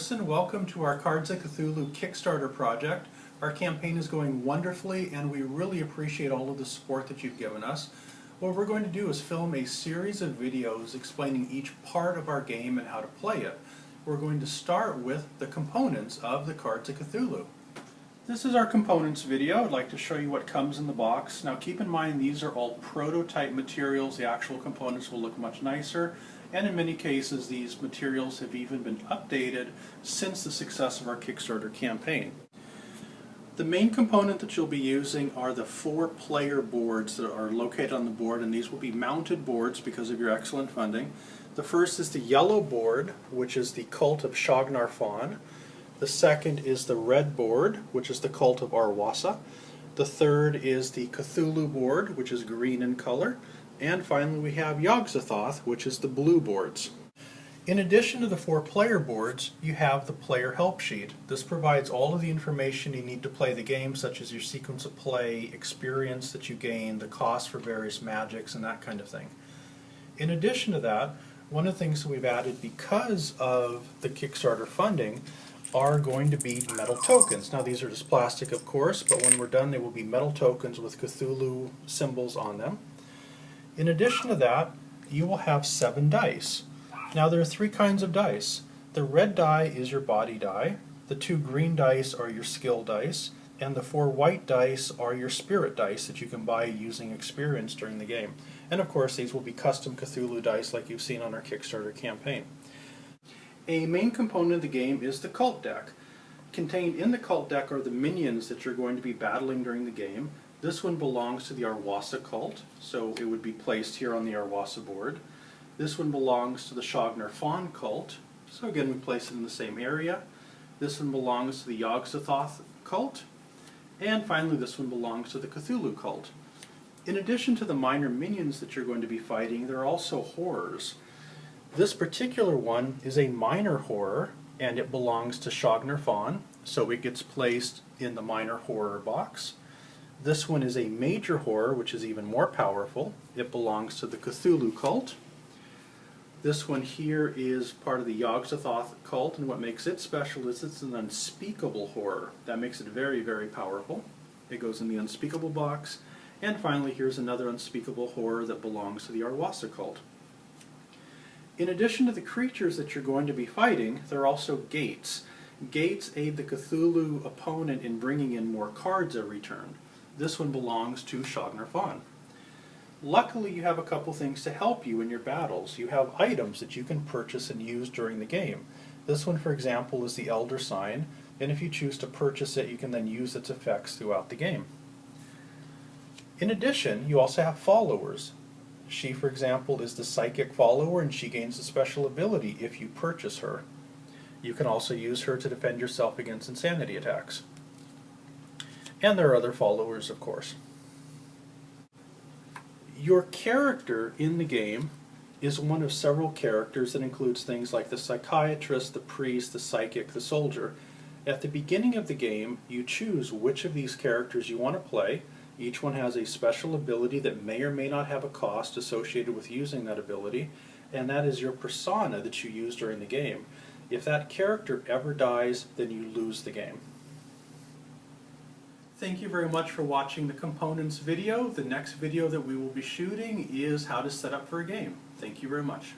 folks, and welcome to our Cards of Cthulhu Kickstarter project. Our campaign is going wonderfully and we really appreciate all of the support that you've given us. What we're going to do is film a series of videos explaining each part of our game and how to play it. We're going to start with the components of the Cards of Cthulhu. This is our components video. I'd like to show you what comes in the box. Now keep in mind these are all prototype materials. The actual components will look much nicer. And in many cases, these materials have even been updated since the success of our Kickstarter campaign. The main component that you'll be using are the 4-player boards that are located on the board, and these will be mounted boards because of your excellent funding. The first is the yellow board, which is the Cult of Shognar-Fawn. The second is the red board, which is the Cult of Arwasa. The third is the Cthulhu board, which is green in color. And finally we have Yogg-Sothoth, which is the blue boards. In addition to the 4-player boards, you have the player help sheet. This provides all of the information you need to play the game, such as your sequence of play, experience that you gain, the cost for various magics, and that kind of thing. In addition to that, one of the things that we've added because of the Kickstarter funding are going to be metal tokens. Now these are just plastic, of course, but when we're done they will be metal tokens with Cthulhu symbols on them. In addition to that, you will have 7 dice. Now there are 3 kinds of dice. The red die is your body die, the 2 green dice are your skill dice, and the 4 white dice are your spirit dice that you can buy using experience during the game. And of course these will be custom Cthulhu dice like you've seen on our Kickstarter campaign. A main component of the game is the cult deck. Contained in the cult deck are the minions that you're going to be battling during the game. This one belongs to the Arwasa cult, so it would be placed here on the Arwasa board. This one belongs to the Shognar-Fawn cult, so again we place it in the same area. This one belongs to the Yogg-Sothoth cult. And finally this one belongs to the Cthulhu cult. In addition to the minor minions that you're going to be fighting, there are also horrors. This particular one is a minor horror, and it belongs to Shognar-Fawn, so it gets placed in the minor horror box. This one is a major horror, which is even more powerful. It belongs to the Cthulhu cult. This one here is part of the Yogg-Sothoth cult, and what makes it special is it's an unspeakable horror. That makes it very, very powerful. It goes in the unspeakable box. And finally, here's another unspeakable horror that belongs to the Arwasa cult. In addition to the creatures that you're going to be fighting, there are also gates. Gates aid the Cthulhu opponent in bringing in more cards every turn. This one belongs to Shognar-Fawn. Luckily you have a couple things to help you in your battles. You have items that you can purchase and use during the game. This one, for example, is the Elder Sign, and if you choose to purchase it you can then use its effects throughout the game. In addition, you also have followers. She, for example, is the psychic follower, and she gains a special ability if you purchase her. You can also use her to defend yourself against insanity attacks. And there are other followers, of course. Your character in the game is one of several characters that includes things like the psychiatrist, the priest, the psychic, the soldier. At the beginning of the game, you choose which of these characters you want to play. Each one has a special ability that may or may not have a cost associated with using that ability, and that is your persona that you use during the game. If that character ever dies, then you lose the game. Thank you very much for watching the components video. The next video that we will be shooting is how to set up for a game. Thank you very much.